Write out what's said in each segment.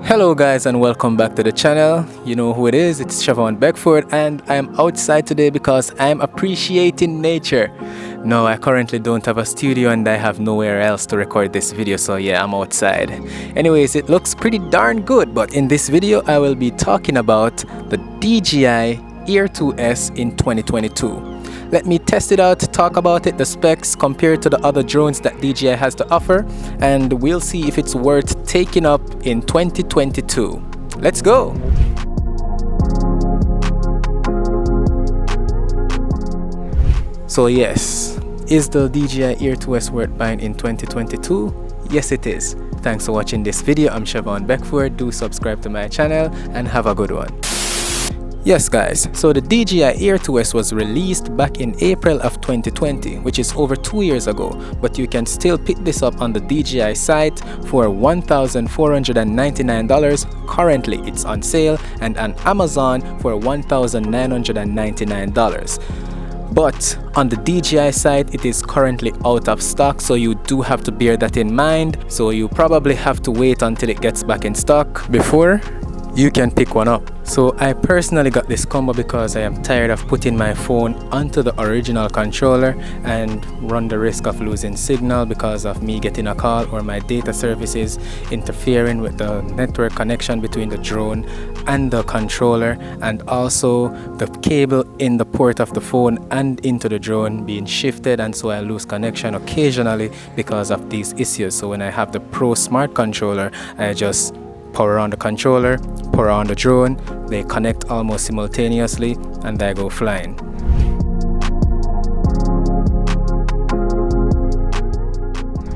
Hello guys and welcome back to the channel. You know who it is, it's Chevaughn Beckford, and I am outside today because I am appreciating nature. No, I currently don't have a studio and I have nowhere else to record this video, so yeah, I'm outside. Anyways, it looks pretty darn good, but in this video I will be talking about the DJI Air 2S in 2022. Let me test it out, talk about it, the specs compared to the other drones that DJI has to offer, and we'll see if it's worth taking up in 2022. Let's go! So yes, is the DJI Air 2S worth buying in 2022? Yes it is. Thanks for watching this video. I'm Chevaughn Beckford. Do subscribe to my channel and have a good one. Yes guys, so the DJI Air 2S was released back in April of 2020, which is over 2 years ago, but you can still pick this up on the DJI site for $1,499. Currently it's on sale, and on Amazon for $1,999. But on the DJI site it is currently out of stock, so you do have to bear that in mind. So you probably have to wait until it gets back in stock before you can pick one up. So I personally got this combo because I am tired of putting my phone onto the original controller and run the risk of losing signal because of me getting a call or my data services interfering with the network connection between the drone and the controller, and also the cable in the port of the phone and into the drone being shifted, and so I lose connection occasionally because of these issues. So when I have the Pro Smart controller, I just power on the controller, power on the drone, they connect almost simultaneously, and they go flying.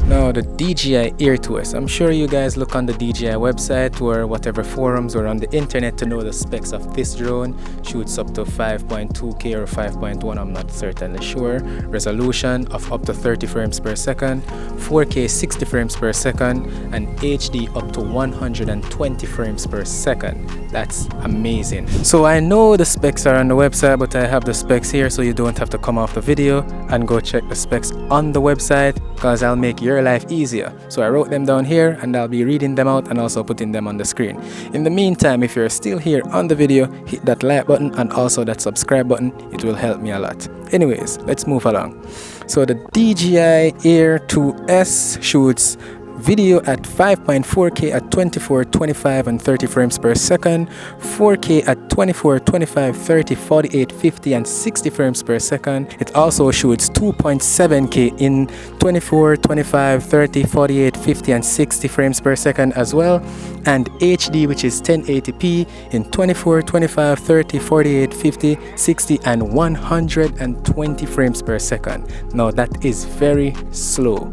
Now the DJI Air 2S, I'm sure you guys look on the DJI website or whatever forums or on the internet to know the specs of this drone. Shoots up to 5.2K or 5.1, I'm not certainly sure. Resolution of up to 30 frames per second, 4K 60 frames per second, and HD up to 120 frames per second. That's amazing. So I know the specs are on the website, but I have the specs here so you don't have to come off the video and go check the specs on the website, because I'll make your life easier. So I wrote them down here and I'll be reading them out and also putting them on the screen. In the meantime, if you're still here on the video, hit that like button and also that subscribe button. It will help me a lot. Anyways, let's move along. So the DJI Air 2S shoots video at 5.4K at 24, 25 and 30 frames per second, 4K at 24, 25, 30, 48, 50 and 60 frames per second. It also shoots 2.7K in 24, 25, 30, 48, 50 and 60 frames per second as well, and HD, which is 1080p in 24, 25, 30, 48, 50, 60 and 120 frames per second. Now that is very slow.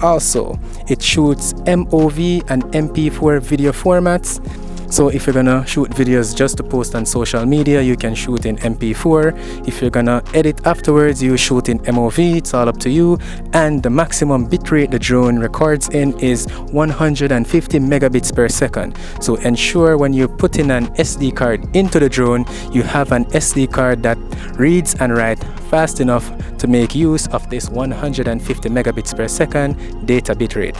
Also, it shoots MOV and MP4 video formats. So if you're gonna shoot videos just to post on social media, you can shoot in MP4. If you're gonna edit afterwards, you shoot in MOV. It's all up to you. And the maximum bitrate the drone records in is 150 megabits per second. So ensure when you put in an SD card into the drone, you have an SD card that reads and writes fast enough to make use of this 150 megabits per second data bitrate.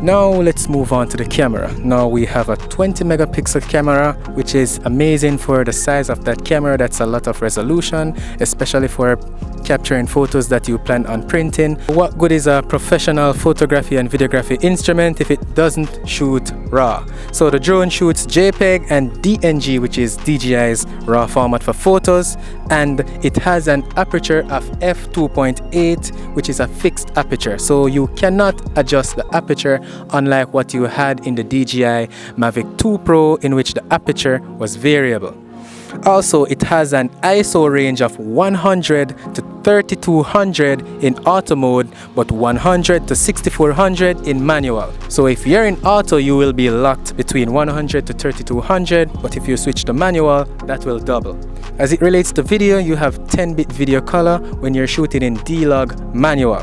Now let's move on to the camera. Now we have a 20 megapixel camera, which is amazing for the size of that camera. That's a lot of resolution, especially for capturing photos that you plan on printing. What good is a professional photography and videography instrument if it doesn't shoot RAW? So the drone shoots JPEG and DNG, which is DJI's RAW format for photos, and it has an aperture of f2.8, which is a fixed aperture, so you cannot adjust the aperture, unlike what you had in the DJI Mavic 2 Pro, in which the aperture was variable. Also, it has an ISO range of 100 to 3200 in auto mode, but 100 to 6400 in manual. So if you're in auto, you will be locked between 100 to 3200, but if you switch to manual, that will double. As it relates to video, you have 10-bit video color when you're shooting in D-Log manual,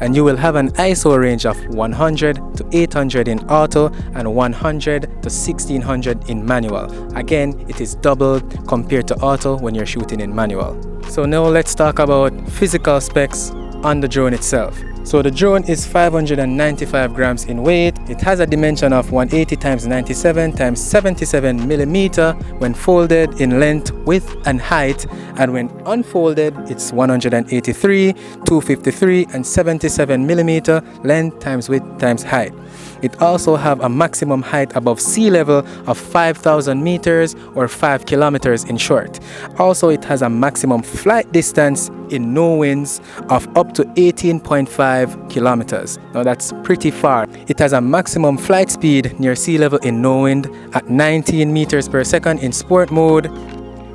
and you will have an ISO range of 100 to 800 in auto and 100 to 1600 in manual. Again, it is doubled compared to auto when you're shooting in manual. So now let's talk about physical specs on the drone itself. So the drone is 595 grams in weight. It has a dimension of 180 x 97 x 77 millimeter when folded in length, width and height, and when unfolded it's 183, 253 and 77 millimeter length times width times height. It also have a maximum height above sea level of 5,000 meters or 5 kilometers in short. Also, it has a maximum flight distance in no winds of up to 18.5 kilometers. Now that's pretty far. It has a maximum flight speed near sea level in no wind at 19 meters per second in sport mode,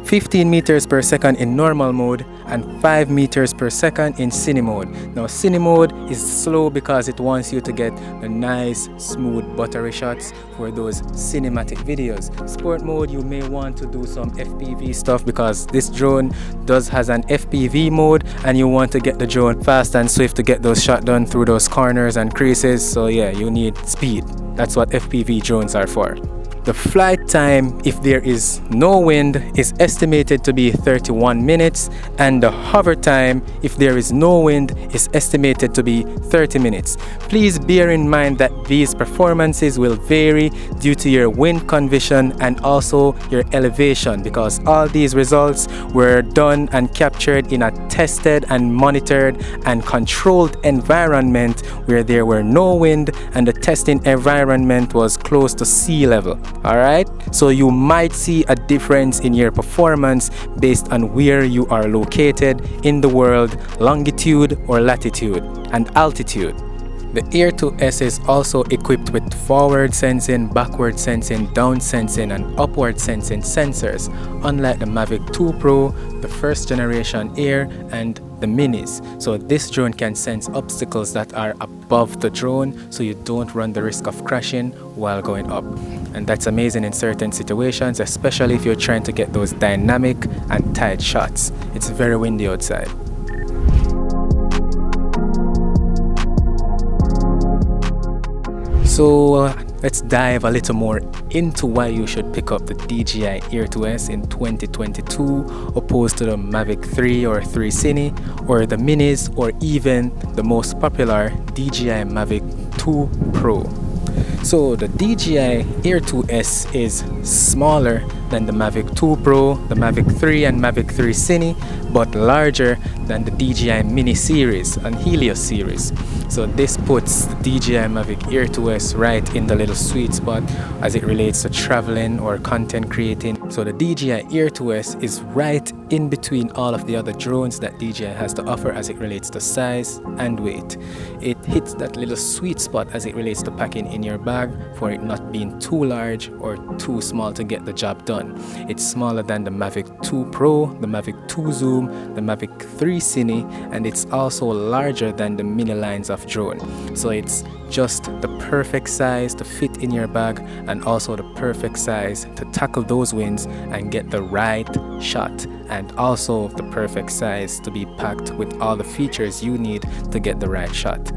15 meters per second in normal mode, and 5 meters per second in cine mode. Now cine mode is slow because it wants you to get the nice smooth buttery shots for those cinematic videos. Sport mode, you may want to do some FPV stuff because this drone has an FPV mode and you want to get the drone fast and swift to get those shots done through those corners and creases. So yeah, you need speed. That's what FPV drones are for. The flight time, if there is no wind, is estimated to be 31 minutes, and the hover time, if there is no wind, is estimated to be 30 minutes. Please bear in mind that these performances will vary due to your wind condition and also your elevation, because all these results were done and captured in a tested and monitored and controlled environment where there were no wind and the testing environment was close to sea level. Alright, so you might see a difference in your performance based on where you are located in the world, longitude or latitude, and altitude. The Air 2S is also equipped with forward sensing, backward sensing, down sensing and upward sensing sensors, unlike the Mavic 2 Pro, the first generation Air and the minis. So this drone can sense obstacles that are above the drone, so you don't run the risk of crashing while going up. And that's amazing in certain situations, especially if you're trying to get those dynamic and tight shots. It's very windy outside. So let's dive a little more into why you should pick up the DJI Air 2S in 2022 opposed to the Mavic 3 or 3 Cine or the minis or even the most popular DJI Mavic 2 Pro. So the DJI Air 2S is smaller than the Mavic 2 Pro, the Mavic 3 and Mavic 3 Cine, but larger than the DJI Mini series and Helios series. So this puts the DJI Mavic Air 2S right in the little sweet spot as it relates to traveling or content creating. So the DJI Air 2S is right in between all of the other drones that DJI has to offer as it relates to size and weight. It hits that little sweet spot as it relates to packing in your bag for it not being too large or too small to get the job done. It's smaller than the Mavic 2 Pro, the Mavic 2 Zoom, the Mavic 3 Cine, and it's also larger than the mini lines of drone. So it's just the perfect size to fit in your bag and also the perfect size to tackle those winds and get the right shot, and also the perfect size to be packed with all the features you need to get the right shot.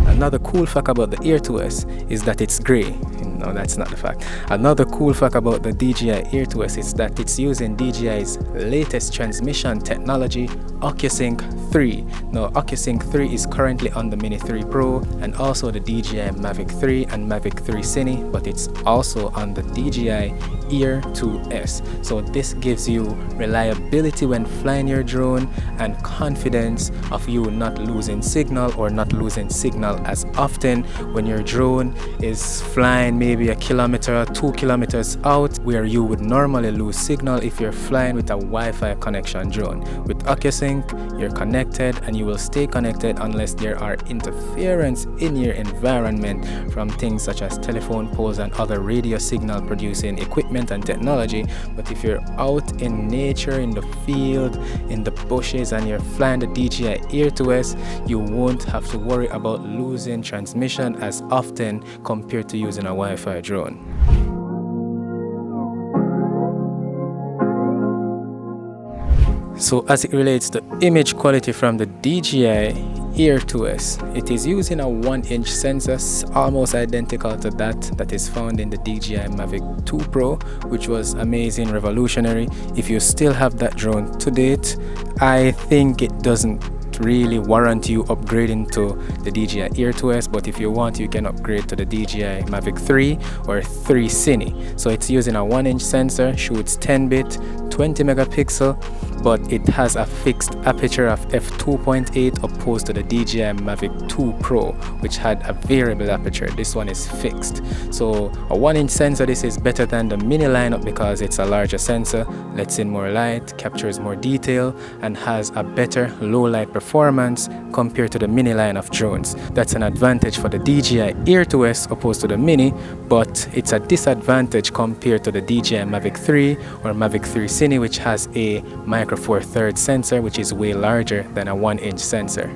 Another cool fact about the Air 2S is that it's grey. No, that's not the fact. Another cool fact about the DJI Air 2S is that it's using DJI's latest transmission technology, OcuSync 3. Now, OcuSync 3 is currently on the Mini 3 Pro and also the DJI Mavic 3 and Mavic 3 Cine, but it's also on the DJI Air 2S. So this gives you reliability when flying your drone and confidence of you not losing signal or not losing signal as often when your drone is flying maybe a kilometer, 2 kilometers out, where you would normally lose signal if you're flying with a Wi-Fi connection drone. With OcuSync, you're connected and you will stay connected unless there are interference in your environment from things such as telephone poles and other radio signal producing equipment and technology. But if you're out in nature, in the field, in the bushes, and you're flying the DJI Air 2S, you won't have to worry about losing transmission as often compared to using a Wi-Fi drone. So as it relates to image quality from the DJI Air 2S, it is using a 1-inch sensor almost identical to that is found in the DJI Mavic 2 Pro, which was amazing, revolutionary. If you still have that drone to date, I think it doesn't really warrant you upgrading to the DJI Air 2S, but if you want, you can upgrade to the DJI Mavic 3 or 3 Cine. So it's using a 1-inch sensor, shoots 10-bit, 20 megapixel, but it has a fixed aperture of f2.8 opposed to the DJI Mavic 2 Pro, which had a variable aperture. This one is fixed. So a 1-inch sensor, this is better than the mini lineup because it's a larger sensor, lets in more light, captures more detail, and has a better low light performance compared to the mini line of drones. That's an advantage for the DJI Air 2S opposed to the mini, but it's a disadvantage compared to the DJI Mavic 3 or Mavic 3 Cine, which has a micro four thirds sensor, which is way larger than a 1-inch sensor.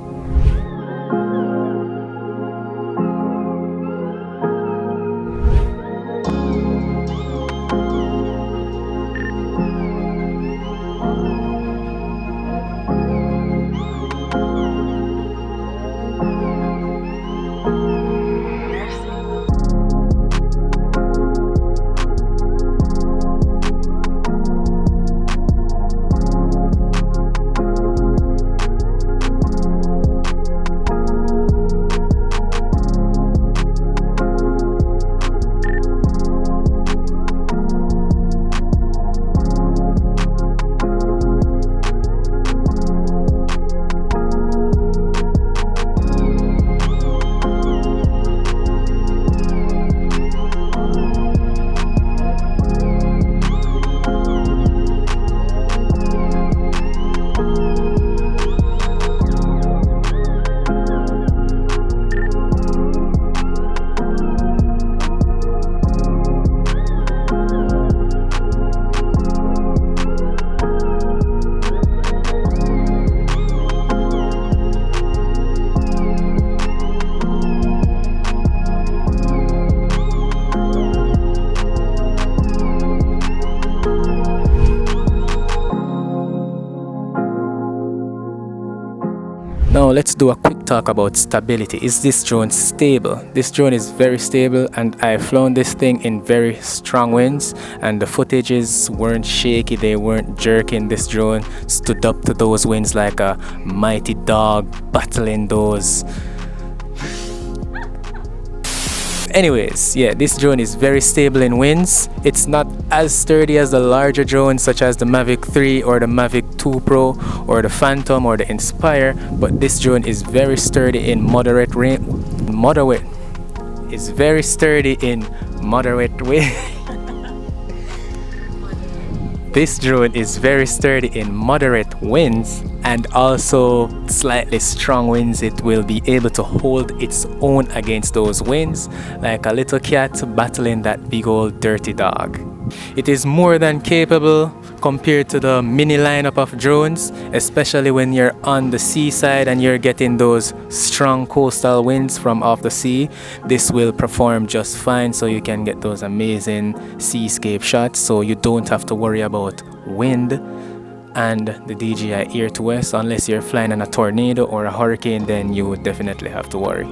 Now let's do a quick talk about stability. Is this drone stable? This drone is very stable, and I flown this thing in very strong winds, and the footages weren't shaky, they weren't jerking. This drone stood up to those winds like a mighty dog battling those. Anyways, yeah, this drone is very stable in winds. It's not as sturdy as the larger drones such as the Mavic 3 or the Mavic 2 Pro or the Phantom or the Inspire, but this drone is very sturdy in moderate This drone is very sturdy in moderate winds and also slightly strong winds. It will be able to hold its own against those winds like a little cat battling that big old dirty dog. It is more than capable compared to the mini lineup of drones, especially when you're on the seaside and you're getting those strong coastal winds from off the sea. This will perform just fine, so you can get those amazing seascape shots, so you don't have to worry about wind and the DJI Air 2S. Unless you're flying in a tornado or a hurricane, then you would definitely have to worry.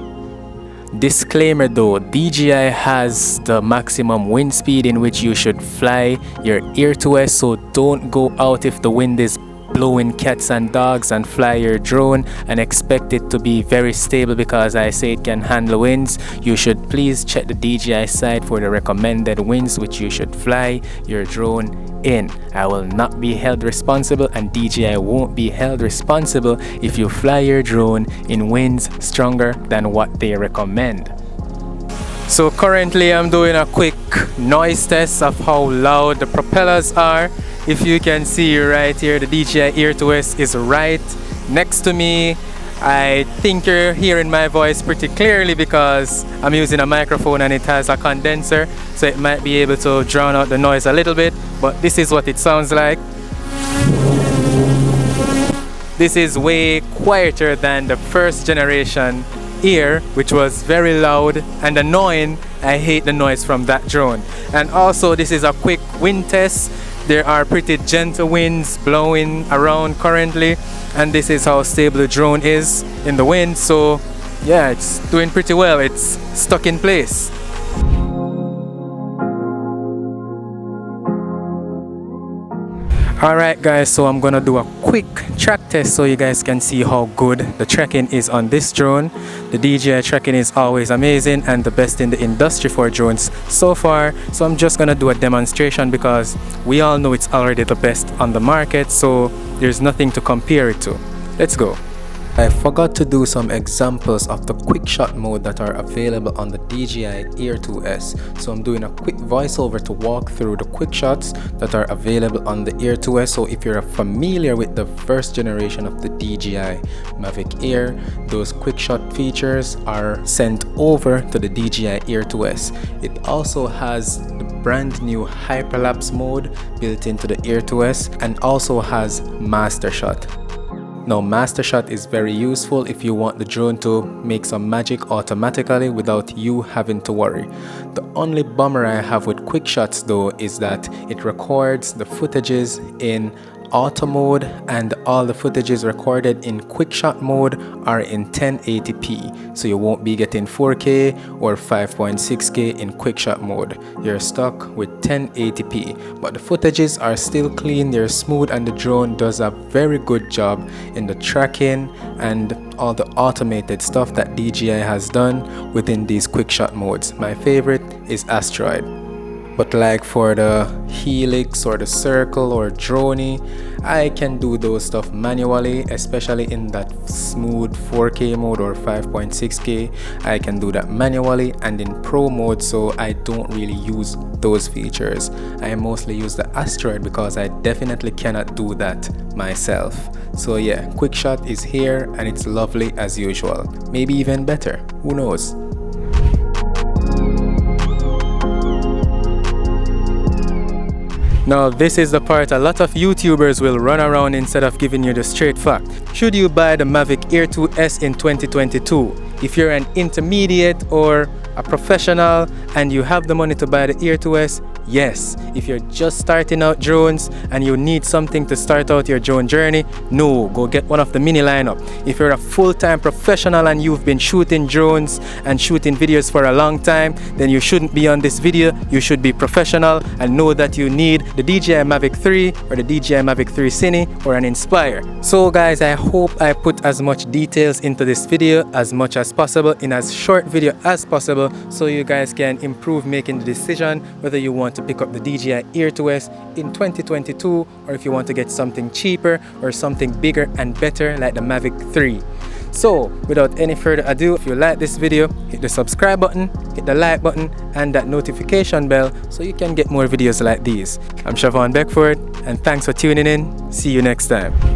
Disclaimer though, DJI has the maximum wind speed in which you should fly your Air 2S, so don't go out if the wind is blowing cats and dogs and fly your drone and expect it to be very stable because I say it can handle winds. You should please check the DJI site for the recommended winds which you should fly your drone in. I will not be held responsible, and DJI won't be held responsible if you fly your drone in winds stronger than what they recommend. So currently I'm doing a quick noise test of how loud the propellers are. If you can see right here, the DJI Air 2S is right next to me. I think you're hearing my voice pretty clearly because I'm using a microphone and it has a condenser, so it might be able to drown out the noise a little bit, but this is what it sounds like. This is way quieter than the first generation Air, which was very loud and annoying. I hate the noise from that drone. And also, this is a quick wind test. There are pretty gentle winds blowing around currently, and this is how stable the drone is in the wind. So yeah, it's doing pretty well. It's stuck in place. Alright guys, so I'm gonna do a quick track test so you guys can see how good the tracking is on this drone. The DJI tracking is always amazing and the best in the industry for drones so far. So I'm just gonna do a demonstration because we all know it's already the best on the market, so there's nothing to compare it to. Let's go. I forgot to do some examples of the quick shot mode that are available on the DJI Air 2S. So I'm doing a quick voiceover to walk through the quick shots that are available on the Air 2S. So if you're familiar with the first generation of the DJI Mavic Air, those quick shot features are sent over to the DJI Air 2S. It also has the brand new hyperlapse mode built into the Air 2S and also has master shot. Now, master shot is very useful if you want the drone to make some magic automatically without you having to worry. The only bummer I have with quick shots though is that it records the footages in auto mode, and all the footages recorded in quick shot mode are in 1080p, so you won't be getting 4K or 5.6K in quick shot mode. You're stuck with 1080p, but the footages are still clean, they're smooth, and the drone does a very good job in the tracking and all the automated stuff that DJI has done within these quick shot modes. My favorite is Asteroid. But like for the Helix or the Circle or Droney, I can do those stuff manually, especially in that smooth 4K mode or 5.6K. I can do that manually and in Pro mode, so I don't really use those features. I mostly use the Asteroid because I definitely cannot do that myself. So yeah, quick shot is here and it's lovely as usual. Maybe even better, who knows? Now this is the part a lot of YouTubers will run around instead of giving you the straight fact. Should you buy the Mavic Air 2S in 2022? If you're an intermediate or a professional and you have the money to buy the Air 2S, yes. If you're just starting out drones and you need something to start out your drone journey, no, go get one of the mini lineup. If you're a full-time professional and you've been shooting drones and shooting videos for a long time, then you shouldn't be on this video. You should be professional and know that you need the DJI Mavic 3 or the DJI Mavic 3 Cine or an Inspire. So guys, I hope I put as much details into this video as much as possible in as short video as possible, so you guys can improve making the decision whether you want to pick up the DJI Air 2S in 2022 or if you want to get something cheaper or something bigger and better like the Mavic 3. So without any further ado, if you like this video, hit the subscribe button, hit the like button and that notification bell so you can get more videos like these. I'm Chevaughn Beckford and thanks for tuning in. See you next time.